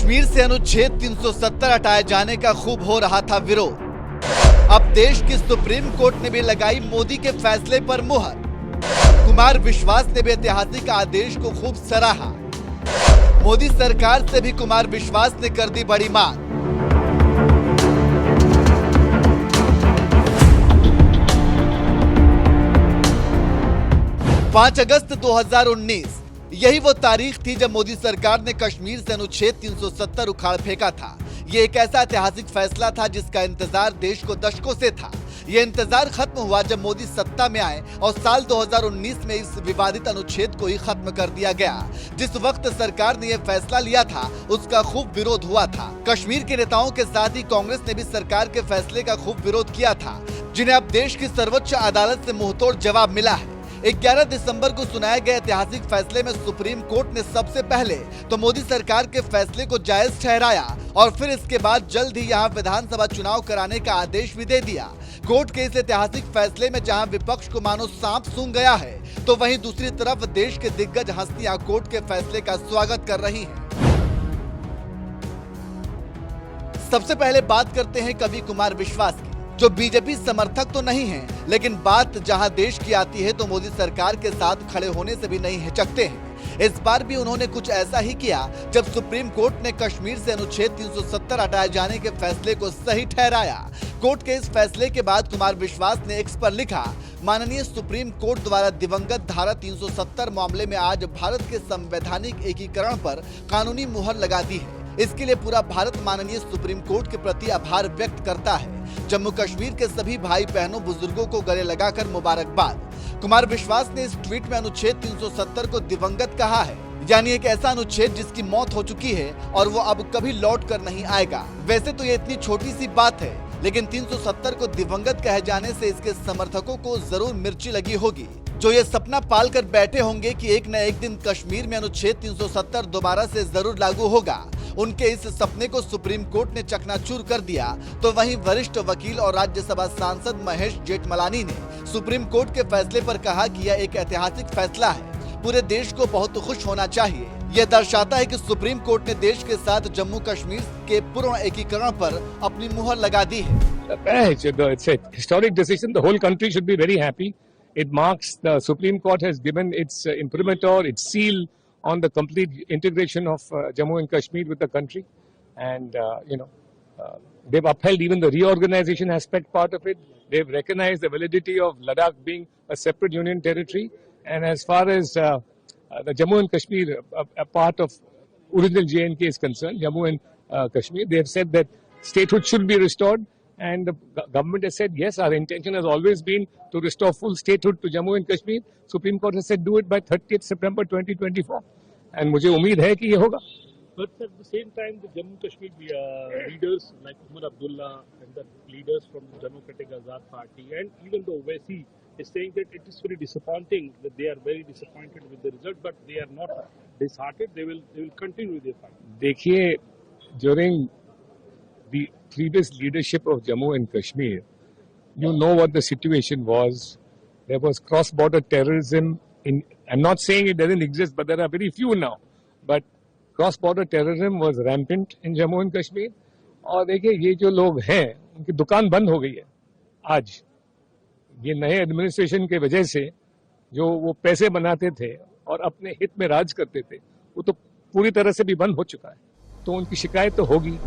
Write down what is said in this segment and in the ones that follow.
कश्मीर से अनुच्छेद 370 हटाए जाने का खूब हो रहा था विरोध। अब देश की सुप्रीम कोर्ट ने भी लगाई मोदी के फैसले पर मुहर। कुमार विश्वास ने भी ऐतिहासिक आदेश को खूब सराहा। मोदी सरकार से भी कुमार विश्वास ने कर दी बड़ी मांग। 5 अगस्त 2019 यही वो तारीख थी जब मोदी सरकार ने कश्मीर से अनुच्छेद 370 उखाड़ फेंका था। ये एक ऐसा ऐतिहासिक फैसला था जिसका इंतजार देश को दशकों से था। ये इंतजार खत्म हुआ जब मोदी सत्ता में आए और साल 2019 में इस विवादित अनुच्छेद को ही खत्म कर दिया गया। जिस वक्त सरकार ने यह फैसला लिया था उसका खूब विरोध हुआ था। कश्मीर के नेताओं के साथ ही कांग्रेस ने भी सरकार के फैसले का खूब विरोध किया था, जिन्हें अब देश की सर्वोच्च अदालत से मुंहतोड़ जवाब मिला है। 11 दिसंबर को सुनाए गए ऐतिहासिक फैसले में सुप्रीम कोर्ट ने सबसे पहले तो मोदी सरकार के फैसले को जायज ठहराया और फिर इसके बाद जल्द ही यहां विधानसभा चुनाव कराने का आदेश भी दे दिया। कोर्ट के इस ऐतिहासिक फैसले में जहां विपक्ष को मानो सांप सूंघ गया है, तो वहीं दूसरी तरफ देश के दिग्गज हस्तियां कोर्ट के फैसले का स्वागत कर रही हैं। सबसे पहले बात करते हैं कवि कुमार विश्वास की, जो बीजेपी समर्थक तो नहीं है, लेकिन बात जहां देश की आती है तो मोदी सरकार के साथ खड़े होने से भी नहीं हिचकते हैं। इस बार भी उन्होंने कुछ ऐसा ही किया जब सुप्रीम कोर्ट ने कश्मीर से अनुच्छेद 370 हटाए जाने के फैसले को सही ठहराया। कोर्ट के इस फैसले के बाद कुमार विश्वास ने एक्स पर लिखा, माननीय सुप्रीम कोर्ट द्वारा दिवंगत धारा 370 मामले में आज भारत के संवैधानिक एकीकरण पर कानूनी मुहर लगा दी है। इसके लिए पूरा भारत माननीय सुप्रीम कोर्ट के प्रति आभार व्यक्त करता है। जम्मू कश्मीर के सभी भाई बहनों बुजुर्गों को गले लगाकर मुबारकबाद। कुमार विश्वास ने इस ट्वीट में अनुच्छेद 370 को दिवंगत कहा है, यानी एक ऐसा अनुच्छेद जिसकी मौत हो चुकी है और वो अब कभी लौट कर नहीं आएगा। वैसे तो ये इतनी छोटी सी बात है, लेकिन 370 को दिवंगत कहे जाने से इसके समर्थकों को जरूर मिर्ची लगी होगी, जो ये सपना पाल कर बैठे होंगे कि एक न एक दिन कश्मीर में अनुच्छेद 370 दोबारा से जरूर लागू होगा। उनके इस सपने को सुप्रीम कोर्ट ने चकनाचूर कर दिया, तो वहीं वरिष्ठ वकील और राज्यसभा सांसद महेश जेठमलानी ने सुप्रीम कोर्ट के फैसले पर कहा कि यह एक ऐतिहासिक फैसला है, पूरे देश को बहुत खुश होना चाहिए। यह दर्शाता है कि सुप्रीम कोर्ट ने देश के साथ जम्मू कश्मीर के पूर्ण एकीकरण पर अपनी मुहर लगा दी है। It's a historic decision. The whole country should be very happy. It marks the Supreme Court has given its imprimatur, its seal on the complete integration of Jammu and Kashmir with the country, and they've upheld even the reorganization aspect part of it. They've recognized the validity of Ladakh being a separate union territory, and as far as the Jammu and Kashmir, a part of original J&K is concerned, Jammu and Kashmir, they have said that statehood should be restored. And the government has said, yes, our intention has always been to restore full statehood to Jammu and Kashmir. Supreme Court has said do it by 30th September 2024. And मुझे उम्मीद है कि ये होगा. But at the same time, the Jammu Kashmir leaders like Umar Abdullah and the leaders from the Democratic Azad Party and even the Owaisi is saying that it is very disappointing, that they are very disappointed with the result, but they are not disheartened. They will continue with their fight. देखिए, during the previous leadership of Jammu and Kashmir, you know what the situation was. There was cross-border terrorism. I'm not saying it doesn't exist, but there are very few now. But cross-border terrorism was rampant in Jammu and Kashmir. और देखिए, ये जो लोग हैं, उनकी दुकान बंद हो गई है आज। ये नए एडमिनिस्ट्रेशन के वजह से जो वो पैसे बनाते थे और अपने हित में राज करते थे, वो तो पूरी तरह से भी बंद हो चुका है। तो उनकी शिकायत तो होगी।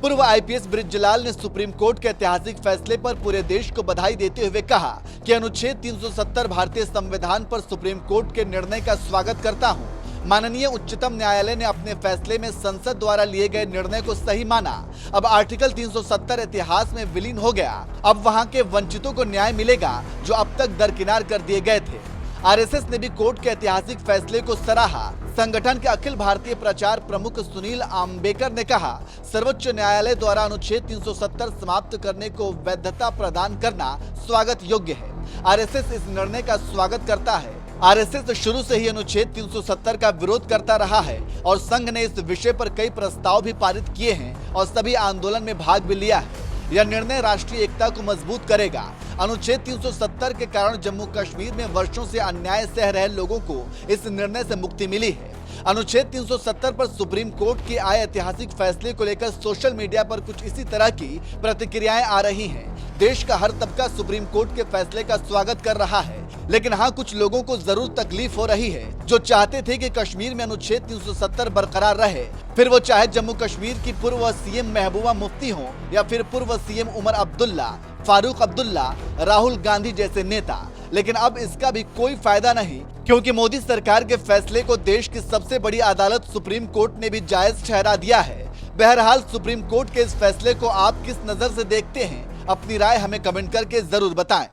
पूर्व आईपीएस ब्रिजलाल ने सुप्रीम कोर्ट के ऐतिहासिक फैसले पर पूरे देश को बधाई देते हुए कहा कि अनुच्छेद 370 भारतीय संविधान पर सुप्रीम कोर्ट के निर्णय का स्वागत करता हूं। माननीय उच्चतम न्यायालय ने अपने फैसले में संसद द्वारा लिए गए निर्णय को सही माना। अब आर्टिकल 370 इतिहास में विलीन हो गया। अब वहां के वंचितों को न्याय मिलेगा जो अब तक दरकिनार कर दिए गए थे। आरएसएस ने भी कोर्ट के ऐतिहासिक फैसले को सराहा। संगठन के अखिल भारतीय प्रचार प्रमुख सुनील आम्बेकर ने कहा, सर्वोच्च न्यायालय द्वारा अनुच्छेद 370 समाप्त करने को वैधता प्रदान करना स्वागत योग्य है। आरएसएस इस निर्णय का स्वागत करता है। आरएसएस शुरू से ही अनुच्छेद 370 का विरोध करता रहा है और संघ ने इस विषय पर कई प्रस्ताव भी पारित किए हैं और सभी आंदोलन में भाग भी लिया है। यह निर्णय राष्ट्रीय एकता को मजबूत करेगा। अनुच्छेद 370 के कारण जम्मू कश्मीर में वर्षों से अन्याय सह रहे लोगों को इस निर्णय से मुक्ति मिली है। अनुच्छेद 370 पर सुप्रीम कोर्ट के आए ऐतिहासिक फैसले को लेकर सोशल मीडिया पर कुछ इसी तरह की प्रतिक्रियाएं आ रही हैं। देश का हर तबका सुप्रीम कोर्ट के फैसले का स्वागत कर रहा है, लेकिन हाँ, कुछ लोगों को जरूर तकलीफ हो रही है जो चाहते थे कि कश्मीर में अनुच्छेद 370 बरकरार रहे, फिर वो चाहे जम्मू कश्मीर की पूर्व सीएम महबूबा मुफ्ती हो या फिर पूर्व सीएम उमर अब्दुल्ला, फारूक अब्दुल्ला, राहुल गांधी जैसे नेता। लेकिन अब इसका भी कोई फायदा नहीं, क्योंकि मोदी सरकार के फैसले को देश की सबसे बड़ी अदालत सुप्रीम कोर्ट ने भी जायज ठहरा दिया है। बहरहाल सुप्रीम कोर्ट के इस फैसले को आप किस नजर से देखते हैं, अपनी राय हमें कमेंट करके जरूर बताएं।